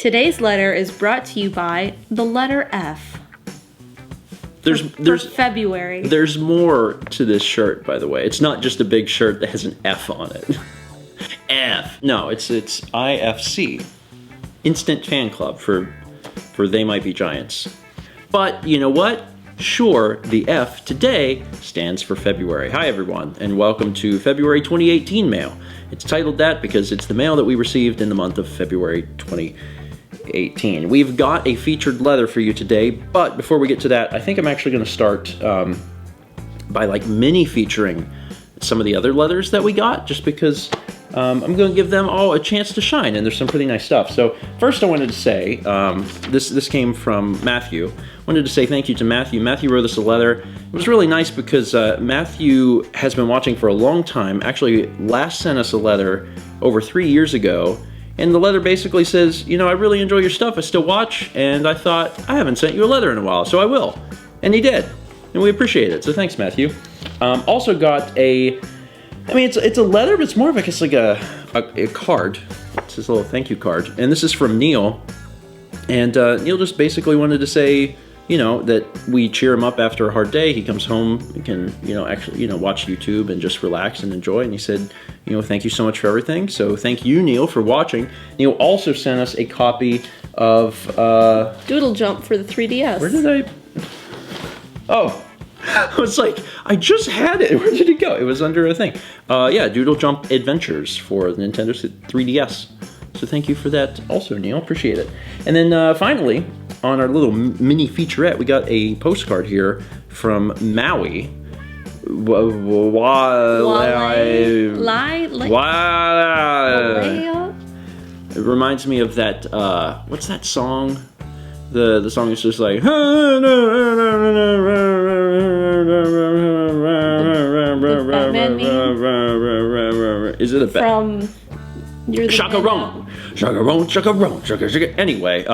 Today's letter is brought to you by the letter F. There's February. There's more to this shirt, by the way. It's not just a big shirt that has an F on it. F. No, it's IFC. Instant Fan Club for They Might Be Giants. But you know what? Sure, the F today stands for February. Hi everyone, and welcome to February 2018 mail. It's titled that because it's the mail that we received in the month of February 2018. We've got a featured letter for you today, but before we get to that, I think I'm actually going to start by like mini featuring some of the other letters that we got, just because I'm going to give them all a chance to shine, and there's some pretty nice stuff. So first I wanted to say, this came from Matthew. I wanted to say thank you to Matthew. Matthew wrote us a letter. It was really nice because Matthew has been watching for a long time, actually last sent us a letter over 3 years ago, and the letter basically says, you know, I really enjoy your stuff, I still watch, and I thought, I haven't sent you a letter in a while, so I will. And he did, and we appreciate it, so thanks Matthew. Also got a, I mean, it's a letter, but it's more of, I guess, like a card. It's his little thank you card. And this is from Neil. And Neil just basically wanted to say, you know, that we cheer him up after a hard day. He comes home, he can, you know, actually, you know, watch YouTube and just relax and enjoy. And he said, you know, thank you so much for everything. So thank you, Neil, for watching. Neil also sent us a copy of Doodle Jump for the 3DS. Where did I? Oh. I was like, I just had it. Where did it go? It was under a thing. Yeah, Doodle Jump Adventures for the Nintendo 3DS. So thank you for that also, Neil. Appreciate it. And then finally, on our little mini featurette, we got a postcard here from Maui. It reminds me of that, what's that song? The song is just like, is it a from Chacarone, Chacarone, Chacarone, Chacarone. Anyway,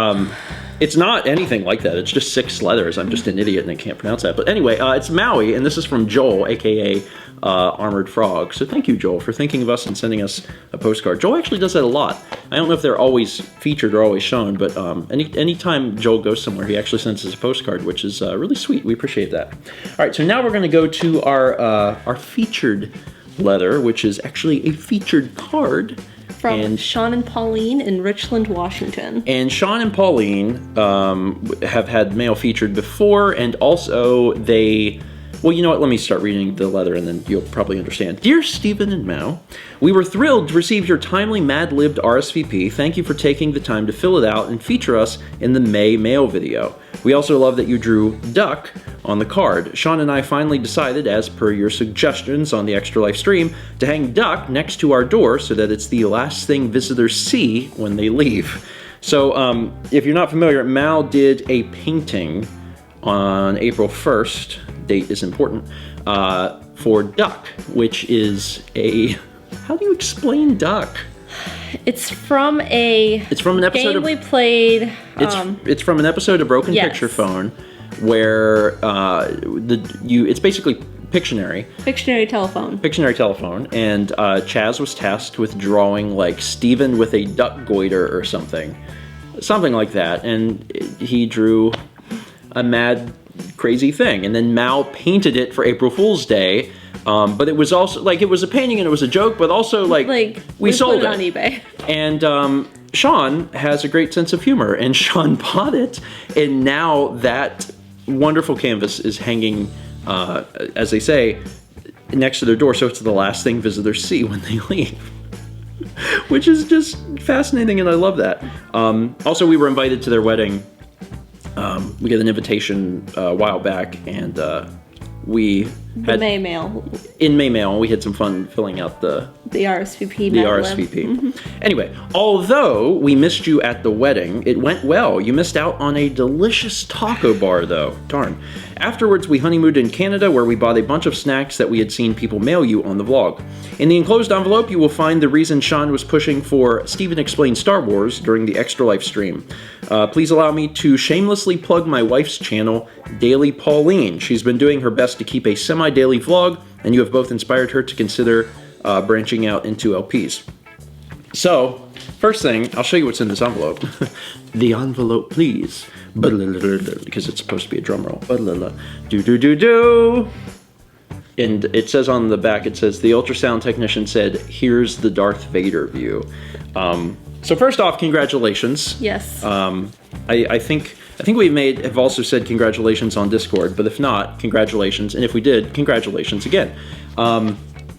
it's not anything like that. It's just 6 letters. I'm just an idiot and I can't pronounce that. But anyway, it's Maui, and this is from Joel, aka Armored Frog. So thank you, Joel, for thinking of us and sending us a postcard. Joel actually does that a lot. I don't know if they're always featured or always shown, but anytime Joel goes somewhere, he actually sends us a postcard, which is really sweet. We appreciate that. All right, so now we're going to go to our featured letter, which is actually a featured card. From Sean and Pauline in Richland, Washington. And Sean and Pauline have had mail featured before, and also they... Well, you know what? Let me start reading the letter and then you'll probably understand. Dear Stephen and Mao, we were thrilled to receive your timely mad-libbed RSVP. Thank you for taking the time to fill it out and feature us in the May mail video. We also love that you drew Duck on the card. Sean and I finally decided, as per your suggestions on the Extra Life stream, to hang Duck next to our door so that it's the last thing visitors see when they leave. So, if you're not familiar, Mao did a painting on April 1st, date is important, for Duck, which is a... How do you explain Duck? It's from an episode game we played. It's from an episode of Broken Picture Phone, where it's basically Pictionary. Pictionary telephone. Pictionary telephone, and Chaz was tasked with drawing like Steven with a duck goiter or something like that, and he drew a mad, crazy thing, and then Mao painted it for April Fool's Day. But it was also, like, it was a painting and it was a joke, but also, like we sold it on eBay. And Sean has a great sense of humor, and Sean bought it, and now that wonderful canvas is hanging, as they say, next to their door, so it's the last thing visitors see when they leave. Which is just fascinating, and I love that. Also, we were invited to their wedding. We got an invitation a while back, and we had... May mail. In May mail, and we had some fun filling out the RSVP. The RSVP. Anyway, although we missed you at the wedding, it went well. You missed out on a delicious taco bar, though. Darn. Afterwards, we honeymooned in Canada, where we bought a bunch of snacks that we had seen people mail you on the vlog. In the enclosed envelope, you will find the reason Sean was pushing for Steven Explains Star Wars during the Extra Life stream. Please allow me to shamelessly plug my wife's channel, Daily Pauline. She's been doing her best to keep a semi-daily vlog, and you have both inspired her to consider branching out into LPs. So, first thing, I'll show you what's in this envelope. The envelope, please. Because it's supposed to be a drum roll. Do. And it says on the back, it says, the ultrasound technician said, here's the Darth Vader view. So first off, congratulations. Yes. I think we have also said congratulations on Discord, but if not, congratulations. And if we did, congratulations again.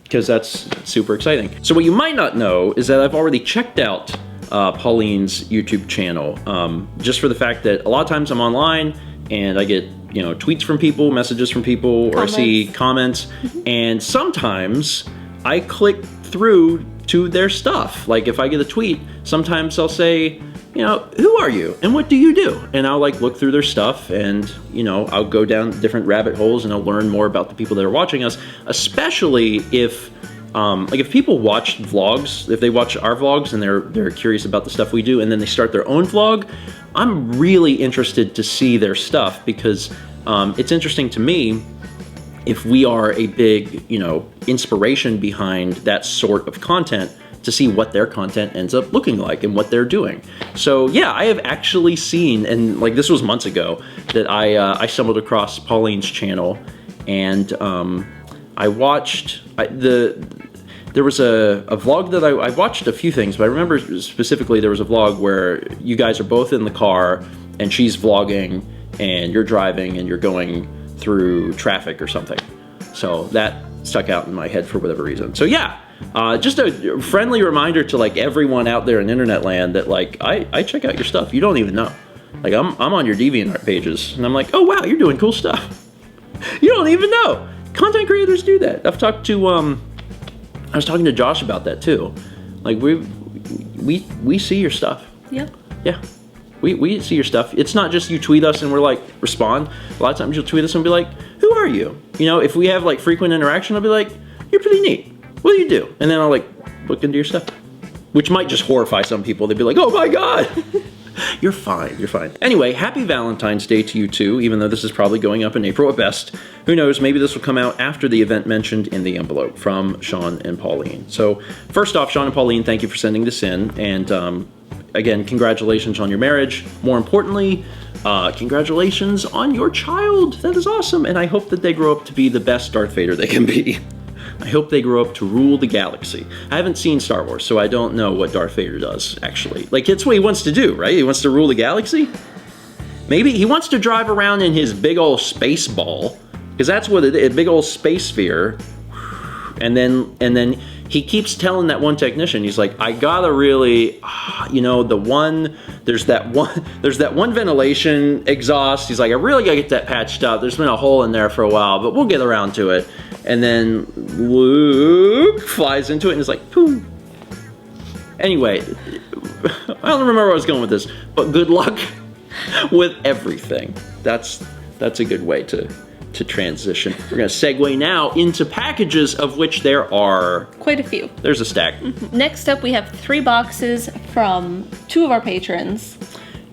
Because that's super exciting. So what you might not know is that I've already checked out Pauline's YouTube channel, just for the fact that a lot of times I'm online and I get, tweets from people, messages from people, or I see comments, and sometimes I click through to their stuff. Like if I get a tweet, sometimes I'll say, who are you and what do you do? And I'll look through their stuff, and I'll go down different rabbit holes and I'll learn more about the people that are watching us, especially if people watch vlogs, if they watch our vlogs and they're curious about the stuff we do, and then they start their own vlog, I'm really interested to see their stuff, because it's interesting to me if we are a big, inspiration behind that sort of content, to see what their content ends up looking like and what they're doing. So yeah, I have actually seen, and this was months ago, that I stumbled across Pauline's channel, and I watched there was a vlog that I watched a few things, but I remember specifically there was a vlog where you guys are both in the car and she's vlogging and you're driving and you're going through traffic or something. So that stuck out in my head for whatever reason. So yeah, just a friendly reminder to everyone out there in internet land that I check out your stuff. You don't even know. I'm on your DeviantArt pages and I'm like, oh wow, you're doing cool stuff. You don't even know. Content creators do that. I've talked to I was talking to Josh about that too. We see your stuff. Yeah. Yeah. We see your stuff. It's not just you tweet us and we're respond. A lot of times you'll tweet us and be like, who are you? If we have frequent interaction, I'll be like, you're pretty neat. What do you do? And then I'll look into your stuff, which might just horrify some people. They'd be like, oh my God. You're fine, you're fine. Anyway, happy Valentine's Day to you too, even though this is probably going up in April at best. Who knows, maybe this will come out after the event mentioned in the envelope from Sean and Pauline. So first off, Sean and Pauline, thank you for sending this in. And again, congratulations on your marriage. More importantly, congratulations on your child. That is awesome. And I hope that they grow up to be the best Darth Vader they can be. I hope they grow up to rule the galaxy. I haven't seen Star Wars, so I don't know what Darth Vader does, actually. It's what he wants to do, right? He wants to rule the galaxy? Maybe he wants to drive around in his big old space ball, because that's what it is, a big old space sphere. And then he keeps telling that one technician, he's like, I gotta really, there's that one ventilation exhaust. He's like, I really gotta get that patched up. There's been a hole in there for a while, but we'll get around to it. And then Luke flies into it and is like, boom. Anyway, I don't remember where I was going with this, but good luck with everything. That's a good way to transition. We're gonna segue now into packages, of which there are quite a few. There's a stack. Next up, we have 3 boxes from 2 of our patrons.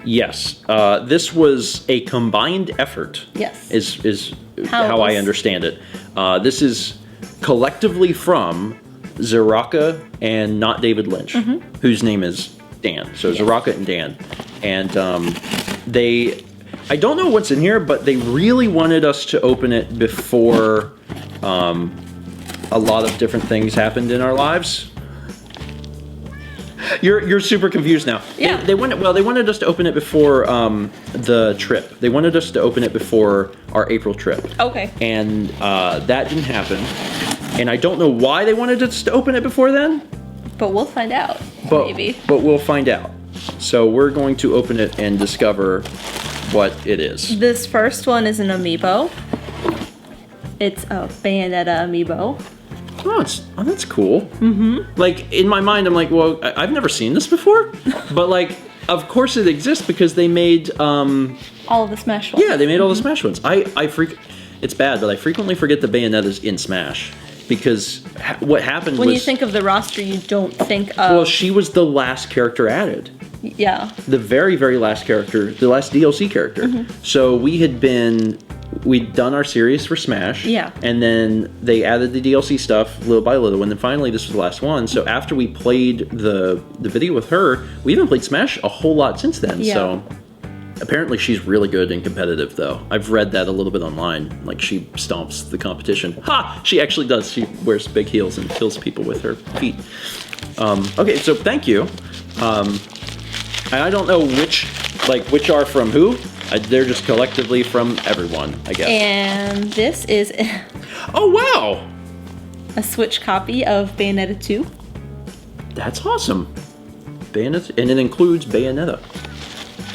Yes, this was a combined effort. Yes. Is how I understand it. This is collectively from Zaraka and Not David Lynch, whose name is Dan. So yes. Zaraka and Dan. And I don't know what's in here, but they really wanted us to open it before a lot of different things happened in our lives. You're super confused now. Yeah. They wanted us to open it before the trip. They wanted us to open it before our April trip. Okay. And that didn't happen. And I don't know why they wanted us to open it before then. But we'll find out. Maybe. But we'll find out. So we're going to open it and discover what it is. This first one is an amiibo. It's a Bayonetta amiibo. Oh, that's cool. In my mind, I'm like, well, I've never seen this before. But of course it exists because they made all of the Smash ones. Yeah, they made all the Smash ones. It's bad, but I frequently forget the Bayonetta's in Smash. Because what happened when you think of the roster, you don't think of... Well, she was the last character added. Yeah. The very, very last character, the last DLC character. So we had been we'd done our series for Smash. Yeah. And then they added the DLC stuff little by little, and then finally this was the last one. So after we played the video with her, we haven't played Smash a whole lot since then. Yeah. So apparently she's really good and competitive, though. I've read that a little bit online. Like, she stomps the competition. Ha! She actually does. She wears big heels and kills people with her feet. Okay, so thank you. And I don't know which are from who. They're just collectively from everyone, I guess. And this is Oh, wow! a Switch copy of Bayonetta 2. That's awesome. Bayonetta, and it includes Bayonetta.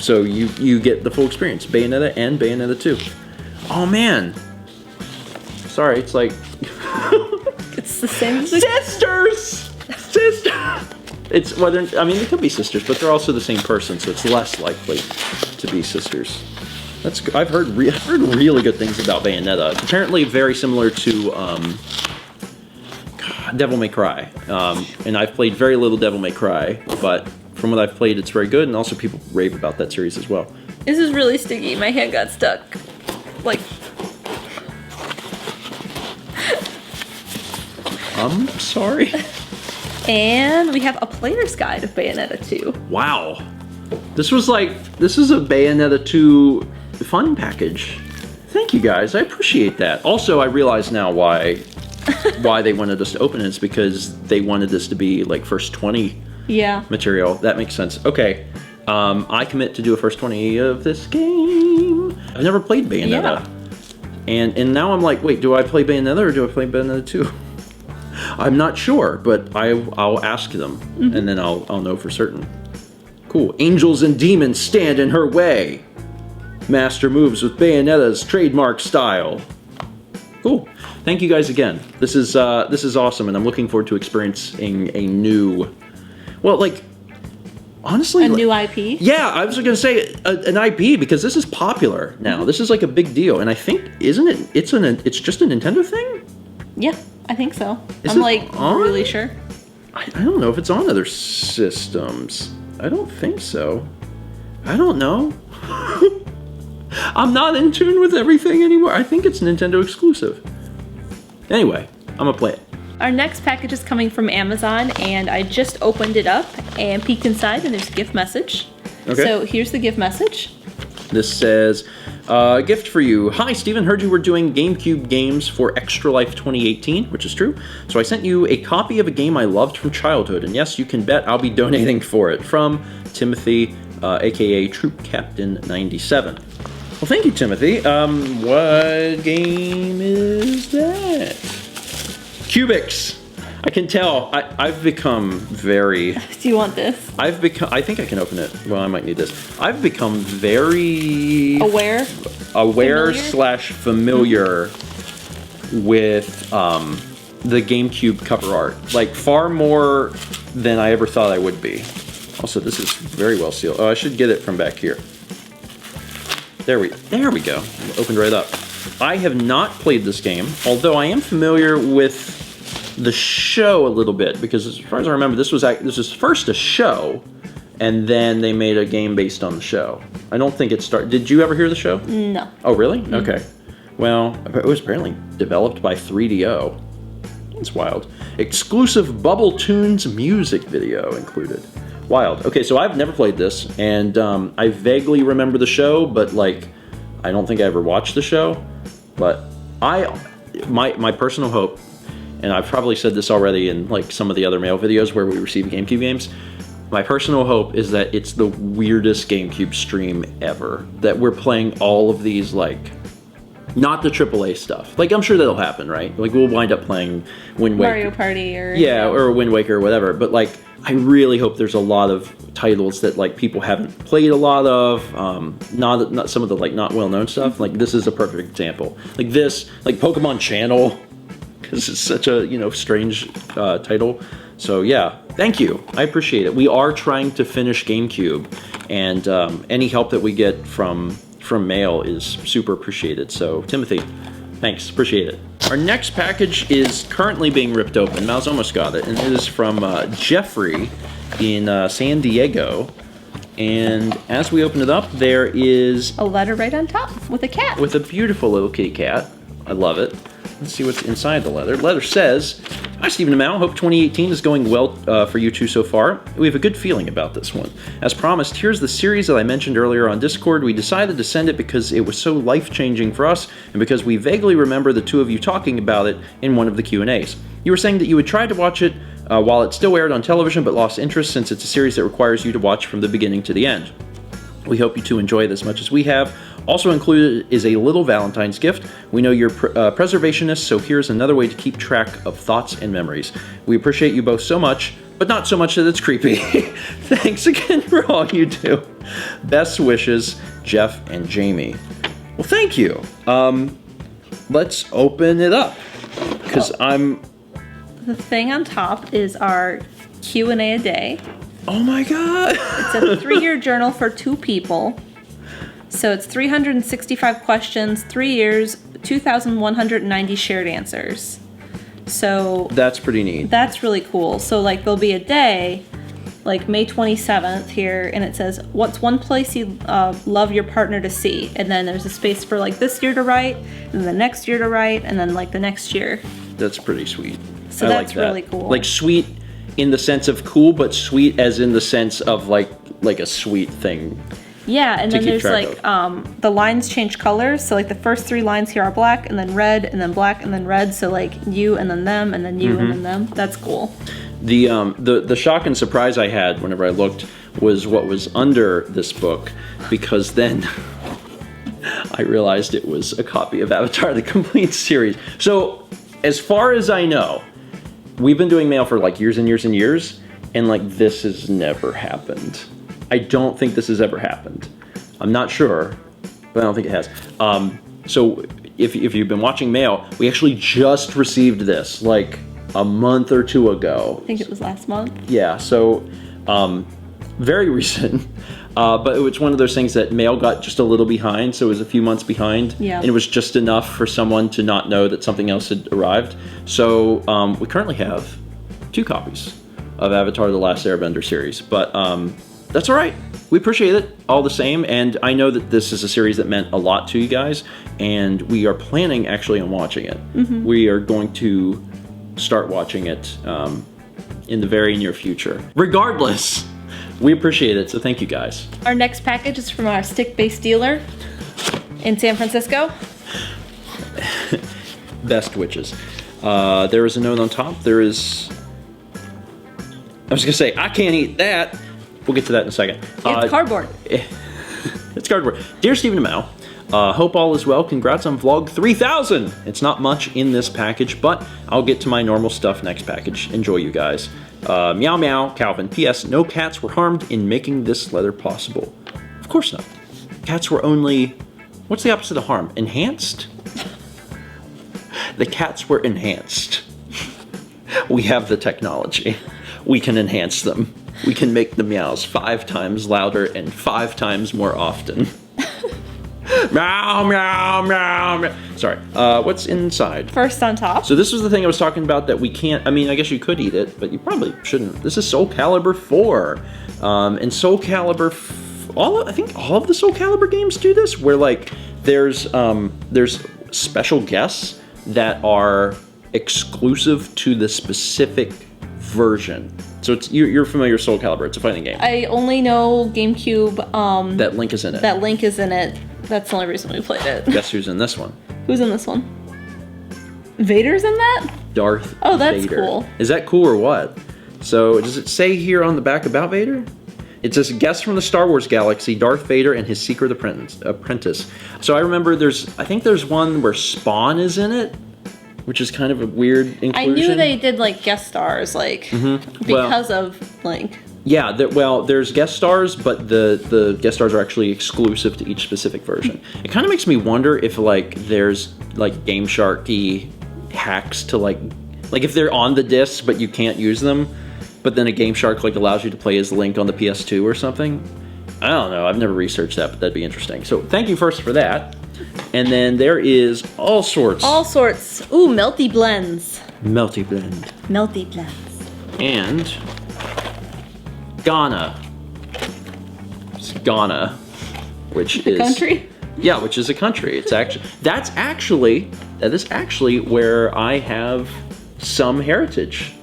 So you get the full experience. Bayonetta and Bayonetta 2. Oh, man. Sorry, it's like... It's the same. Sisters! Sisters! It's, well, I mean, they could be sisters, but they're also the same person, so it's less likely to be sisters. I've heard really good things about Bayonetta. It's apparently very similar to Devil May Cry. And I've played very little Devil May Cry, but from what I've played, it's very good, and also people rave about that series as well. This is really sticky. My hand got stuck. Like... I'm sorry. And we have a player's guide of Bayonetta 2. Wow. This is a Bayonetta 2 fun package. Thank you guys, I appreciate that. Also, I realize now why they wanted us to open it. It's because they wanted this to be like first 20 material. That makes sense. Okay, I commit to do a first 20 of this game. I've never played Bayonetta. Yeah. And now I'm like, wait, do I play Bayonetta or do I play Bayonetta 2? I'm not sure, but I'll ask them, and then I'll know for certain. Cool. Angels and demons stand in her way. Master moves with Bayonetta's trademark style. Cool. Thank you guys again. This is awesome, and I'm looking forward to experiencing a new, well, like, honestly, a new IP. Yeah, I was gonna say an IP because this is popular now. This is like a big deal, and I think isn't it? It's just a Nintendo thing. Yeah, I think so. Is I'm it like on? really sure. I don't know if it's on other systems. I don't think so. I don't know. I'm not in tune with everything anymore. I think it's Nintendo exclusive. Anyway, I'm gonna play it. Our next package is coming from Amazon, and I just opened it up and peeked inside, and there's a gift message. Okay. So here's the gift message. This says, gift for you. Hi, Steven. Heard you were doing GameCube games for Extra Life 2018, which is true. So I sent you a copy of a game I loved from childhood. And yes, you can bet I'll be donating for it. From Timothy, a.k.a. Troop Captain 97. Well, thank you, Timothy. What game is that? Cubics. I can tell. I've become very... Do you want this? I think I can open it. Well, I might need this. I've become very... Aware / familiar with the GameCube cover art. Like, far more than I ever thought I would be. Also, this is very well sealed. Oh, I should get it from back here. There we go. Opened right up. I have not played this game, although I am familiar with the show a little bit, because as far as I remember, this was first a show, and then they made a game based on the show. I don't think it started. Did you ever hear the show? No. Oh, really? Mm-hmm. Okay. Well, it was apparently developed by 3DO. It's wild. Exclusive Bubble Tunes music video included. Wild. Okay, so I've never played this, and I vaguely remember the show, but like, I don't think I ever watched the show. But my personal hope, and I've probably said this already in like some of the other mail videos where we receive GameCube games, my personal hope is that it's the weirdest GameCube stream ever. That we're playing all of these, like, not the AAA stuff. Like, I'm sure that'll happen, right? Like, we'll wind up playing Wind Waker. Mario Party or... Yeah, or Wind Waker or whatever. But, like, I really hope there's a lot of titles that, like, people haven't played a lot of. Not some of the, like, not well-known stuff. Like, this is a perfect example. Like this, like Pokemon Channel, because it's such a, you know, strange title. So, yeah, thank you. I appreciate it. We are trying to finish GameCube, and any help that we get from mail is super appreciated. So, Timothy, thanks. Appreciate it. Our next package is currently being ripped open. Mal's almost got it, and it is from Jeffrey in San Diego. And as we open it up, there is A letter right on top with a cat. with a beautiful little kitty cat. I love it. Let's see what's inside the letter. The letter says, "Hi, Stephen and Mal. Hope 2018 is going well for you two so far. We have a good feeling about this one. As promised, here's the series that I mentioned earlier on Discord. We decided to send it because it was so life-changing for us and because we vaguely remember the two of you talking about it in one of the Q&As. You were saying that you would try to watch it while it still aired on television but lost interest since it's a series that requires you to watch from the beginning to the end. We hope you two enjoy it as much as we have. Also included is a little Valentine's gift. We know you're preservationists, so here's another way to keep track of thoughts and memories. We appreciate you both so much, but not so much that it's creepy. Thanks again for all you do. Best wishes, Jeff and Jamie." Well, thank you. Let's open it up, because The thing on top is our Q&A a day. Oh my god! It's a 3-year journal for 2 people. So it's 365 questions, 3 years, 2,190 shared answers. So That's pretty neat. that's really cool. So like there'll be a day, like May 27th here, and it says, "What's one place you love your partner to see?" And then there's a space for like this year to write, and then the next year to write, and then like the next year. That's pretty sweet. So I that's like that. really cool. Like sweet in the sense of cool, but sweet as in the sense of like a sweet thing. Yeah, and then keep there's track like the lines change colors. So like the first 3 lines here are black, and then red, and then black, and then red. So like you and then them, and then you and then them. That's cool. The shock and surprise I had whenever I looked was what was under this book, because then I realized it was a copy of Avatar: The Complete Series. So as far as I know, we've been doing mail for like years and years and years, and like this has never happened. I don't think this has ever happened. I'm not sure, but I don't think it has. So if you've been watching mail, we actually just received this like a month or 2 ago. I think it was last month. Yeah, so very recent. But it's one of those things that mail got just a little behind, so it was a few months behind. Yeah. And it was just enough for someone to not know that something else had arrived. So we currently have 2 copies of Avatar: The Last Airbender series. But that's all right. We appreciate it all the same, and I know that this is a series that meant a lot to you guys, and we are planning actually on watching it. We are going to start watching it in the very near future. Regardless, we appreciate it, so thank you guys. Our next package is from our stick-based dealer in San Francisco. Best witches. There is a note on top. There is... I was gonna say, I can't eat that. We'll get to that in a second. It's cardboard. It's cardboard. Dear Stephen and Mal, hope all is well. Congrats on vlog 3000. It's not much in this package, but I'll get to my normal stuff next package. Enjoy, you guys. Meow meow, Calvin. P.S. No cats were harmed in making this leather possible. Of course not. Cats were only... What's the opposite of harm? Enhanced? The cats were enhanced. We have the technology. We can enhance them. We can make the meows 5 times louder and 5 times more often. Meow, meow, meow, meow. Sorry, what's inside? First on top. So this was the thing I was talking about that we can't, I mean, I guess you could eat it, but you probably shouldn't. This is Soul Calibur 4. And Soul Calibur, I think all of the Soul Calibur games do this, where like there's special guests that are exclusive to the specific version. So it's you're familiar with Soul Calibur. It's a fighting game. I only know GameCube. That Link is in it. That Link is in it. That's the only reason we played it. Guess who's in this one? Who's in this one? Vader's in that? Darth Oh, that's Vader. cool. Is that cool or what? So does it say here on the back about Vader? It says, guest from the Star Wars galaxy, Darth Vader and his secret apprentice. So I remember I think there's one where Spawn is in it, which is kind of a weird inclusion. I knew they did like guest stars, like because of Link. Yeah, there's guest stars, but the guest stars are actually exclusive to each specific version. It kind of makes me wonder if like there's like Game Shark-y hacks to like if they're on the discs but you can't use them, but then a Game Shark like allows you to play as Link on the PS2 or something. I don't know. I've never researched that, but that'd be interesting. So thank you first for that. And then there is all sorts. All sorts. Ooh, melty blends. Melty blend. Melty blends. And Ghana. It's Ghana, which is country? Yeah, which is a country. It's actually that is actually where I have some heritage.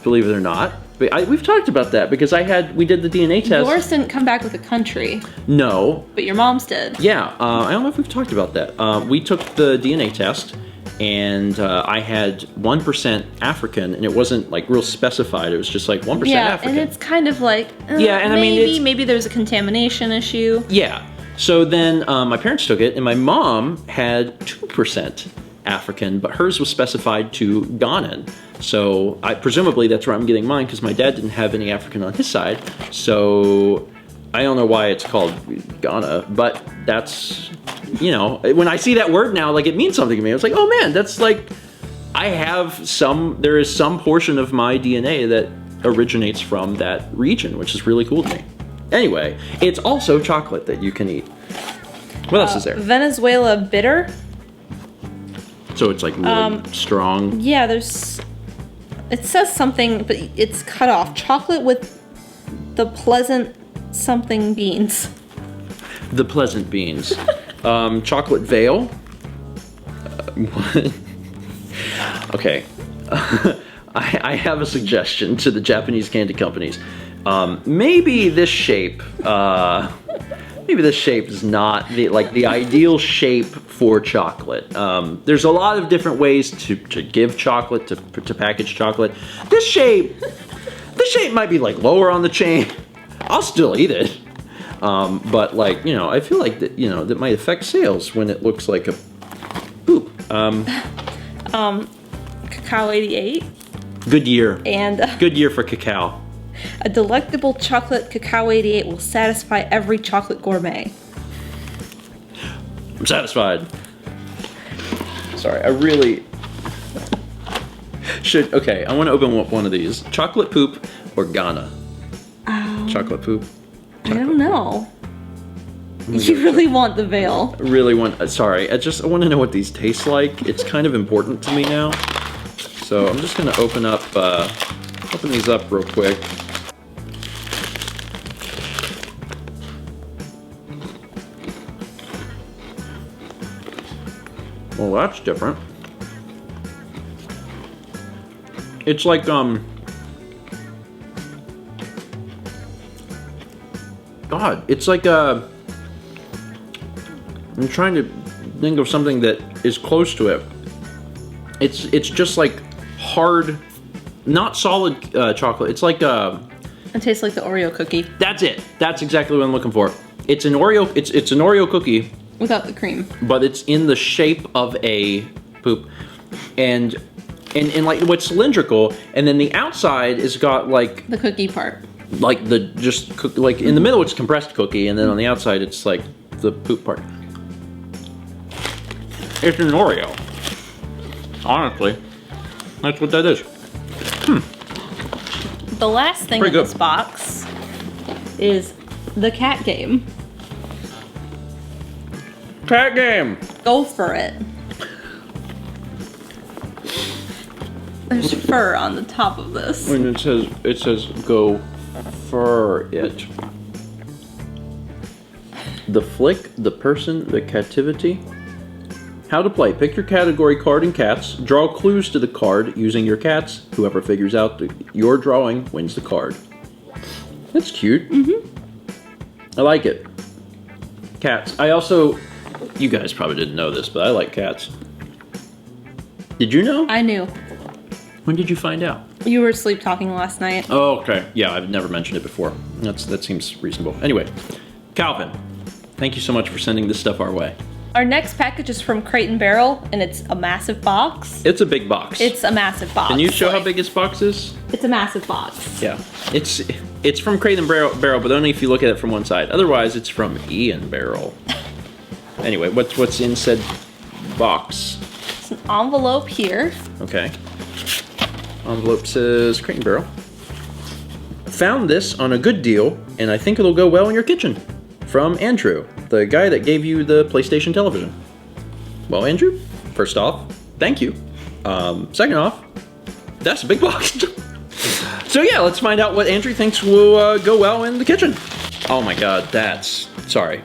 Believe it or not. We've talked about that because we did the DNA test. Yours didn't come back with a country. No. But your mom's did. Yeah, I don't know if we've talked about that. We took the DNA test, and I had 1% African, and it wasn't like real specified. It was just like 1% African. And it's kind of like, yeah, and maybe there's a contamination issue. Yeah. So then my parents took it, and my mom had 2% African, but hers was specified to Ghanan. So presumably that's where I'm getting mine, because my dad didn't have any African on his side. So I don't know why it's called Ghana, but that's, you know, when I see that word now, like, it means something to me. I was like, oh man, that's like, there is some portion of my DNA that originates from that region, which is really cool to me. Anyway, it's also chocolate that you can eat. What else is there? Venezuela bitter. So it's like really strong. Yeah, it says something, but it's cut off. Chocolate with the pleasant something beans. The pleasant beans. Chocolate veil. What? Okay. I have a suggestion to the Japanese candy companies. Maybe this shape is not the ideal shape for chocolate. There's a lot of different ways to give chocolate, to package chocolate. This shape might be like lower on the chain. I'll still eat it. But like, you know, I feel like that, you know, that might affect sales when it looks like a poop. Cacao 88. Good year. And good year for cacao. A delectable chocolate Cacao 88 will satisfy every chocolate gourmet. I'm satisfied. Sorry, I really should. Okay, I want to open one of these. Chocolate poop or Ghana? Chocolate poop? I don't know. You really want the veil. I really want. Sorry, I want to know what these taste like. It's kind of important to me now. So I'm just gonna open these up real quick. Well, that's different. It's like, God, it's like, I'm trying to think of something that is close to it. It's just like hard, not solid chocolate. It's like, it tastes like the Oreo cookie. That's it. That's exactly what I'm looking for. It's an Oreo, it's an Oreo cookie. Without the cream. But it's in the shape of a poop. And like what's cylindrical, and then the outside is got like the cookie part. Like like in the middle it's compressed cookie, and then on the outside it's like the poop part. It's an Oreo. Honestly. That's what that is. The last thing in this box is the cat game. Cat game. Go for it. There's fur on the top of this. And it says go for it. The flick, the person, the captivity. How to play. Pick your category card in cats. Draw clues to the card using your cats. Whoever figures out your drawing wins the card. That's cute. I like it. Cats. I also, you guys probably didn't know this, but I like cats. Did you know? I knew. When did you find out? You were sleep talking last night. Oh, okay. Yeah, I've never mentioned it before. That seems reasonable. Anyway, Calvin, thank you so much for sending this stuff our way. Our next package is from Crate and Barrel, and it's a massive box. It's a big box. It's a massive box. Can you show how big this box is? It's a massive box. Yeah. It's from Crate and Barrel, but only if you look at it from one side. Otherwise, it's from Ian Barrel. Anyway, what's in said box? It's an envelope here. Okay. Envelope says Crate and Barrel. Found this on a good deal, and I think it'll go well in your kitchen. From Andrew, the guy that gave you the PlayStation television. Well, Andrew, first off, thank you. Second off, that's a big box. So yeah, let's find out what Andrew thinks will go well in the kitchen. Oh my god, that's... Sorry.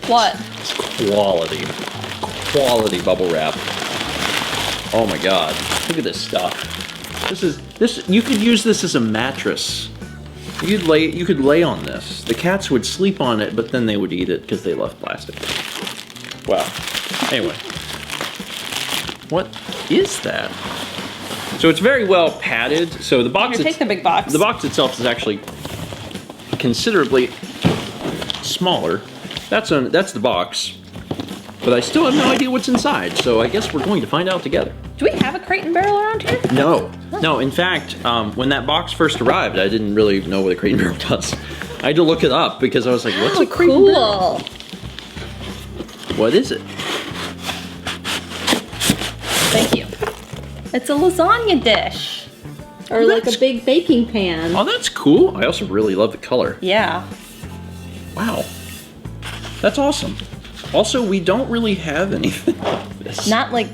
What? It's quality. Quality bubble wrap. Oh my god. Look at this stuff. You could use this as a mattress. You could lay on this. The cats would sleep on it, but then they would eat it because they love plastic. Wow. Anyway. What is that? So it's very well padded. So the box... Here, take the big box. The box itself is actually considerably smaller. That's the box. But I still have no idea what's inside, so I guess we're going to find out together. Do we have a Crate and Barrel around here? No. No, in fact, when that box first arrived, I didn't really know what a Crate and Barrel does. I had to look it up because I was like, what's a Crate and Barrel? What is it? Thank you. It's a lasagna dish. Or like a big baking pan. Oh, that's cool. I also really love the color. Yeah. Wow. That's awesome. Also, we don't really have anything like this. Not like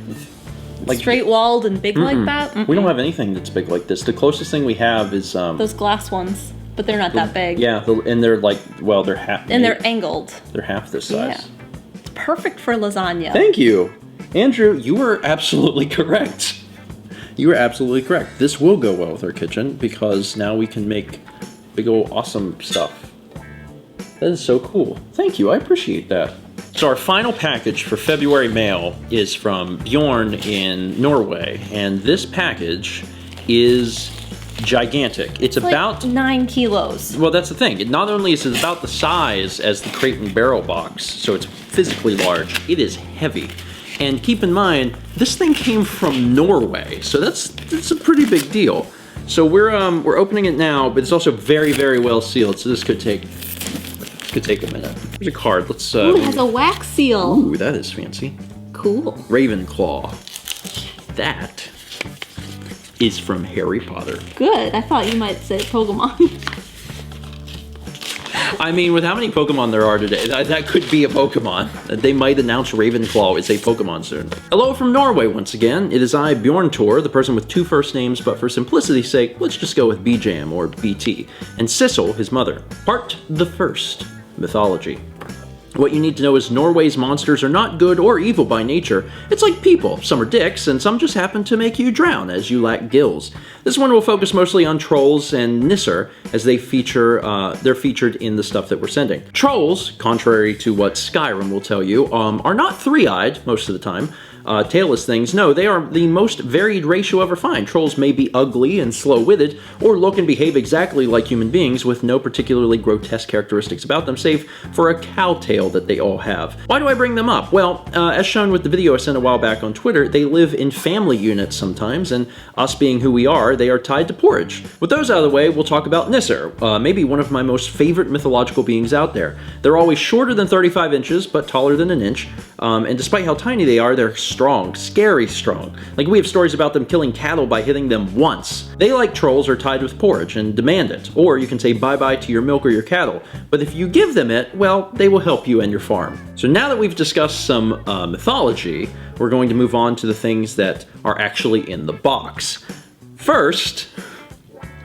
straight-walled and big like that? We don't have anything that's big like this. The closest thing we have is... those glass ones, but they're not that big. Yeah, and they're like, well, they're half... And they're angled. They're half this size. Yeah. It's perfect for lasagna. Thank you. Andrew, you were absolutely correct. You were absolutely correct. This will go well with our kitchen because now we can make big old awesome stuff. That is so cool. Thank you, I appreciate that. So our final package for February mail is from Bjorn in Norway, and this package is gigantic. It's about like 9 kilos. Well, that's the thing. It not only is it about the size as the Crate and Barrel box, so it's physically large, it is heavy. And keep in mind, this thing came from Norway, so that's a pretty big deal. So we're opening it now, but it's also very, very well sealed, so this could take a minute. There's a card. Let's. Ooh, it has a wax seal. Ooh, that is fancy. Cool. Ravenclaw. That is from Harry Potter. Good. I thought you might say Pokemon. I mean, with how many Pokemon there are today, that could be a Pokemon. They might announce Ravenclaw is a Pokemon soon. Hello from Norway once again. It is I, Bjorn Tor, the person with 2 first names, but for simplicity's sake, let's just go with BJam or BT. And Sissel, his mother. Part the first. Mythology. What you need to know is Norway's monsters are not good or evil by nature. It's like people. Some are dicks, and some just happen to make you drown as you lack gills. This one will focus mostly on trolls and nisser, as they're featured in the stuff that we're sending. Trolls, contrary to what Skyrim will tell you, are not 3-eyed most of the time. Tailless things, no, they are the most varied race you'll ever find. Trolls may be ugly and slow-witted, or look and behave exactly like human beings with no particularly grotesque characteristics about them, save for a cow tail that they all have. Why do I bring them up? Well, as shown with the video I sent a while back on Twitter, they live in family units sometimes, and us being who we are, they are tied to porridge. With those out of the way, we'll talk about Nisser, maybe one of my most favorite mythological beings out there. They're always shorter than 35 inches, but taller than an inch, and despite how tiny they are, they're strong, scary strong. Like, we have stories about them killing cattle by hitting them once. They, like trolls, are tied with porridge and demand it, or you can say bye-bye to your milk or your cattle, but if you give them it, well, they will help you and your farm. So now that we've discussed some mythology, we're going to move on to the things that are actually in the box. First,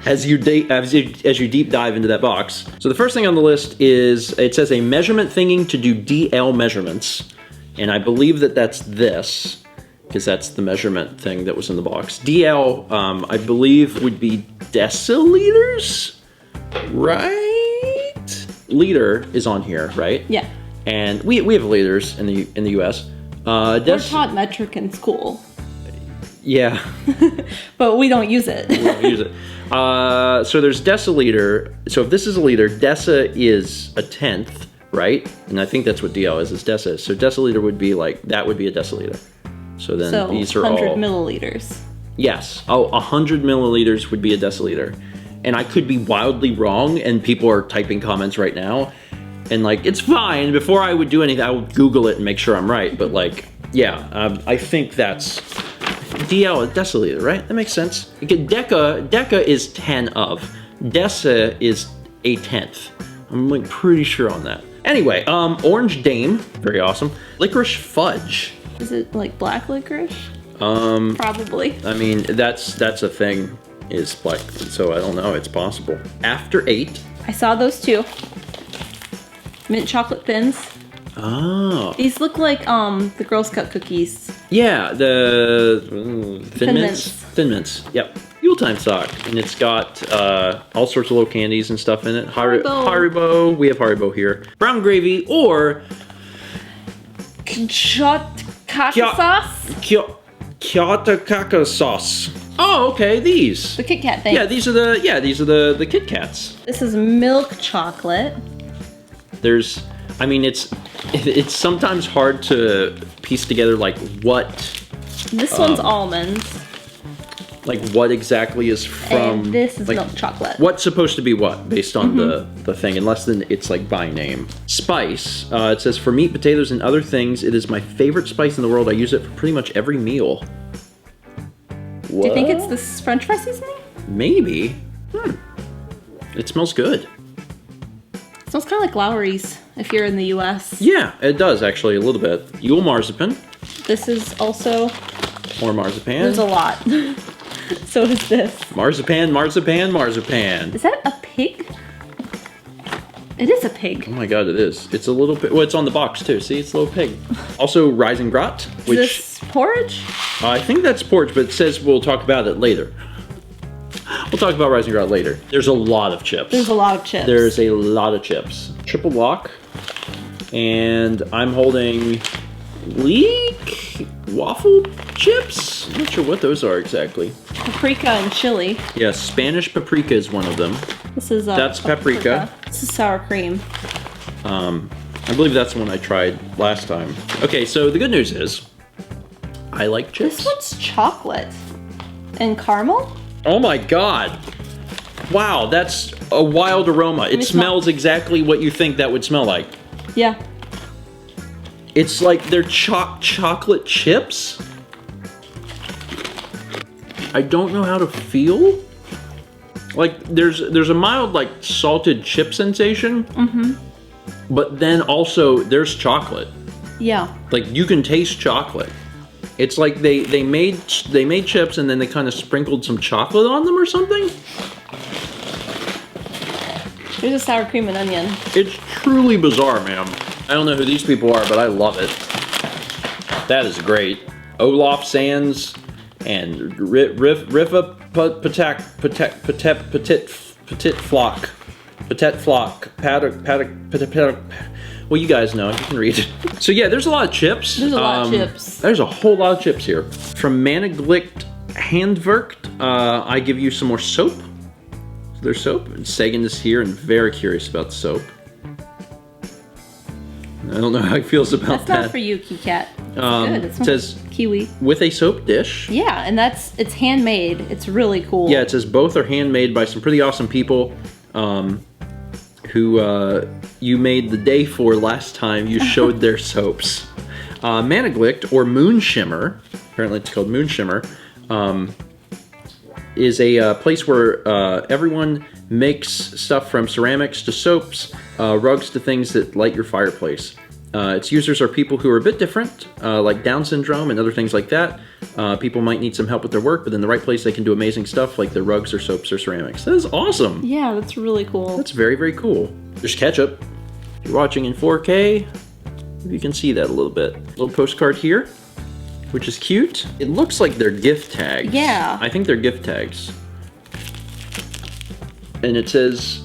as you deep dive into that box. So the first thing on the list is, it says a measurement thingy to do DL measurements. And I believe that that's this, because that's the measurement thing that was in the box. DL, I believe, would be deciliters, right? Liter is on here, right? Yeah. And we have liters in the U.S. We're taught metric in school. Yeah. But we don't use it. We don't use it. So there's deciliter. So if this is a liter, deci is a tenth, right? And I think that's what DL is deci. So deciliter would be like, that would be a deciliter. So then these are 100 all... milliliters. Yes. Oh, 100 milliliters would be a deciliter. And I could be wildly wrong, and people are typing comments right now. And like, it's fine. Before I would do anything, I would Google it and make sure I'm right. But like, yeah, I think that's... DL, a deciliter, right? That makes sense. Deca is 10 of. Deci is a tenth. I'm like pretty sure on that. Anyway, Orange Dame, very awesome. Licorice Fudge. Is it like black licorice? Probably. I mean, that's a thing, is black, so I don't know, it's possible. After 8, I saw those too. Mint chocolate thins. Oh. These look like the Girl Scout cookies. Yeah, the Thin Mints. Mints. Thin Mints. Yep. Yuletime sock, and it's got all sorts of little candies and stuff in it. Haribo. We have Haribo here. Brown gravy or Kachata sauce. Kyoto sauce. Oh, okay. These. The Kit Kat thing. Yeah, these are the Kit Kats. This is milk chocolate. I mean, it's sometimes hard to piece together like what. This one's almonds. Like what exactly is from. And this is like, milk chocolate. What's supposed to be what based on the thing, unless then it's like by name. Spice. It says for meat, potatoes, and other things, it is my favorite spice in the world. I use it for pretty much every meal. What? Do you think it's this French fry seasoning? Maybe. It smells good. It smells kind of like Lowry's if you're in the U.S. Yeah, it does actually a little bit. Yule marzipan. This is also. Or marzipan. There's a lot. So is this. Marzipan, marzipan, marzipan. Is that a pig? It is a pig. Oh my god, it is. It's a little pig. Well, it's on the box too. See, it's a little pig. Also, rising grot, which Is this porridge? I think that's porridge, but it says we'll talk about it later. We'll talk about rising grot later. There's a lot of chips. There's a lot of chips. There's a lot of chips. Triple lock, and I'm holding leek waffle chips. I'm not sure what those are exactly. Paprika and chili. Yeah, Spanish paprika is one of them. This is that's paprika. This is sour cream. I believe that's the one I tried last time. Okay, so the good news is I like chips. This one's chocolate and caramel. Oh my god. Wow, that's a wild aroma. It smells exactly what you think that would smell like. Yeah. It's like they're chocolate chips. I don't know how to feel. Like there's a mild like salted chip sensation. But then also there's chocolate. Yeah. Like you can taste chocolate. It's like they made chips and then they kind of sprinkled some chocolate on them or something. There's a sour cream and onion. It's truly bizarre, ma'am. I don't know who these people are, but I love it. That is great. Olaf Sands and Rifa Petit Flock. Well, you guys know, you can read it. So yeah, there's a lot of chips. There's a lot of chips. There's a whole lot of chips here. From Maniglicht Handwerkt, I give you some more soap. There's soap. And Sagan is here and very curious about the soap. I don't know how he feels about that. That's not for you, Kit Kat. It's good. It says kiwi. With a soap dish. Yeah, and it's handmade. It's really cool. Yeah, it says both are handmade by some pretty awesome people who you made the day for last time you showed their soaps. Maniglicht, or Moon Shimmer, apparently it's called Moon Shimmer, is a place where everyone makes stuff from ceramics to soaps, rugs to things that light your fireplace. Its users are people who are a bit different, like Down syndrome and other things like that. People might need some help with their work, but in the right place they can do amazing stuff like their rugs or soaps or ceramics. That is awesome. Yeah, that's really cool. That's very, very cool. There's ketchup. If you're watching in 4K, you can see that a little bit. Little postcard here, which is cute. It looks like they're gift tags. Yeah. I think they're gift tags. And it says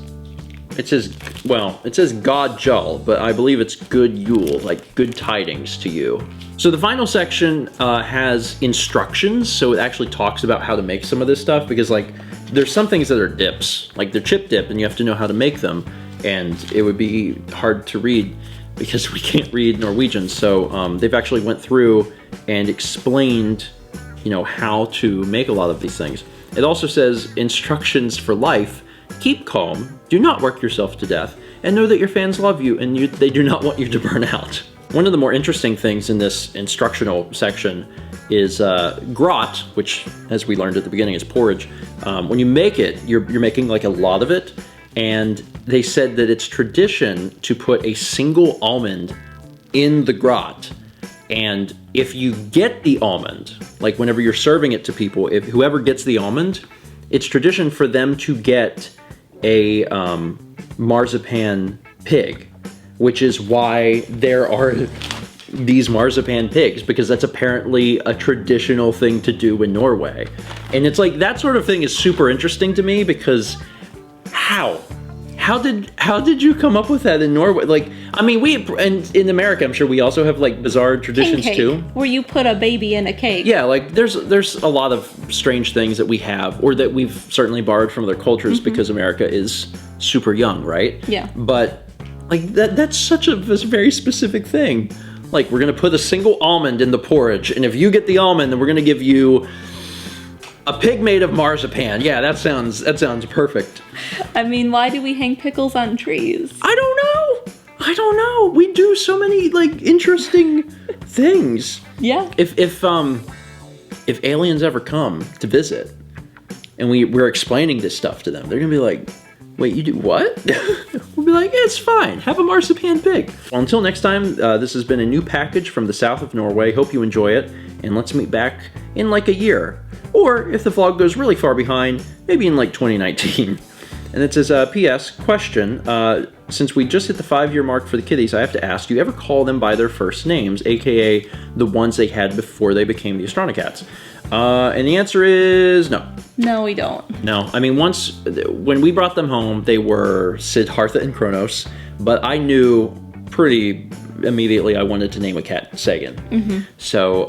God Jull, but I believe it's good Yule, like good tidings to you. So the final section has instructions, so it actually talks about how to make some of this stuff, because like there's some things that are dips, like they're chip dip, and you have to know how to make them, and it would be hard to read because we can't read Norwegian. So they've actually went through and explained, you know, how to make a lot of these things. It also says instructions for life. Keep calm, do not work yourself to death, and know that your fans love you and they do not want you to burn out. One of the more interesting things in this instructional section is grot, which, as we learned at the beginning, is porridge. When you make it, you're making like a lot of it, and they said that it's tradition to put a single almond in the grot. And if you get the almond, like whenever you're serving it to people, if whoever gets the almond, it's tradition for them to get a marzipan pig, which is why there are these marzipan pigs, because that's apparently a traditional thing to do in Norway. And it's like, that sort of thing is super interesting to me, because how did you come up with that in Norway? Like, I mean, and in America, I'm sure we also have like bizarre traditions Pancake, too. where you put a baby in a cake. Yeah, like there's a lot of strange things that we have, or that we've certainly borrowed from other cultures, because America is super young, right? Yeah. But like that's such a very specific thing. Like, we're gonna put a single almond in the porridge, and if you get the almond, then we're gonna give you a pig made of marzipan. Yeah, that sounds perfect. I mean, why do we hang pickles on trees? I don't know. We do so many like interesting things. Yeah. If aliens ever come to visit, and we're explaining this stuff to them, they're gonna be like, wait, you do what? We'll be like, it's fine. Have a marzipan pig. Well, until next time, this has been a new package from the south of Norway. Hope you enjoy it, and let's meet back in like a year. Or if the vlog goes really far behind, maybe in like 2019. And it says, P.S. question, since we just hit the 5-year mark for the kitties, I have to ask, do you ever call them by their first names, aka the ones they had before they became the Astronocats? And the answer is no. No, we don't. No, I mean, when we brought them home, they were Siddhartha and Kronos, but I knew pretty immediately I wanted to name a cat Sagan. So,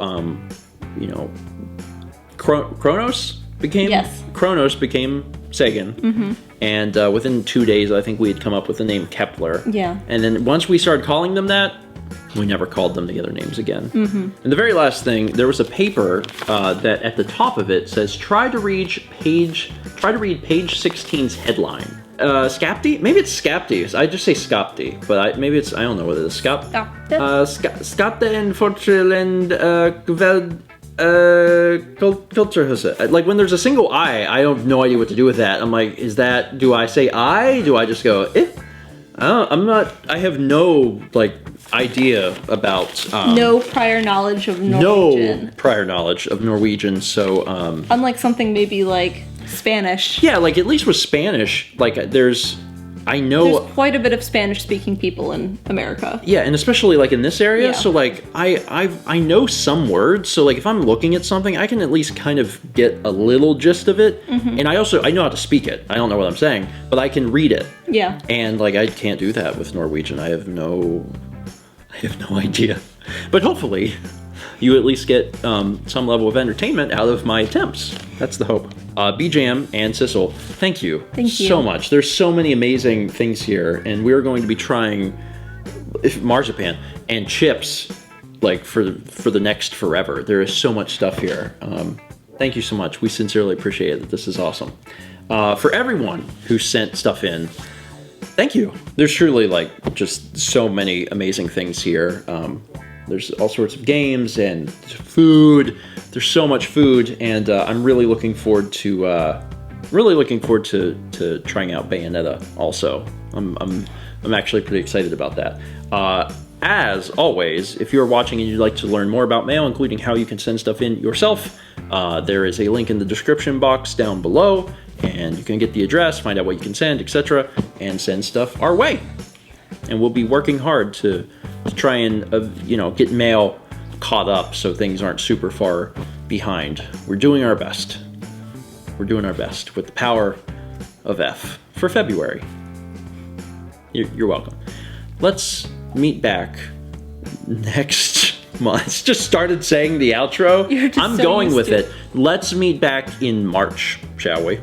you know, Kronos became Sagan, and within 2 days, I think we had come up with the name Kepler. Yeah. And then once we started calling them that, we never called them the other names again. And the very last thing, there was a paper that at the top of it says, try to read page 16's headline. Skapti? Maybe it's Skapti. I just say Skapti, but I don't know what it is. Skapte en Fortrilend Kveld Kulturhuset. Like, when there's a single I have no idea what to do with that. I'm like, do I say I? Do I just go, eh? I have no, like, idea about... no prior knowledge of Norwegian. No prior knowledge of Norwegian, so... unlike something maybe like Spanish. Yeah, like, at least with Spanish, like, there's quite a bit of Spanish-speaking people in America. Yeah, and especially, like, in this area, Yeah. so, like, I know some words, so, like, if I'm looking at something, I can at least kind of get a little gist of it, and I know how to speak it. I don't know what I'm saying, but I can read it. Yeah. And, like, I can't do that with Norwegian. I have no idea. But hopefully, you at least get some level of entertainment out of my attempts. That's the hope. BJam and Sissel, thank you. Thank you so much. There's so many amazing things here, and we're going to be trying marzipan and chips, like, for the next forever. There is so much stuff here. Thank you so much. We sincerely appreciate it. This is awesome. For everyone who sent stuff in, thank you. There's truly, like, just so many amazing things here. There's all sorts of games and food. There's so much food, and I'm really looking forward to trying out Bayonetta. Also, I'm actually pretty excited about that. As always, if you're watching and you'd like to learn more about mail, including how you can send stuff in yourself, there is a link in the description box down below, and you can get the address, find out what you can send, etc., and send stuff our way. And we'll be working hard to try and get mail caught up so things aren't super far behind. We're doing our best. We're doing our best with the power of F for February. You're welcome. Let's meet back next month. Just started saying the outro. You're just I'm so going used with to it. Let's meet back in March, shall we?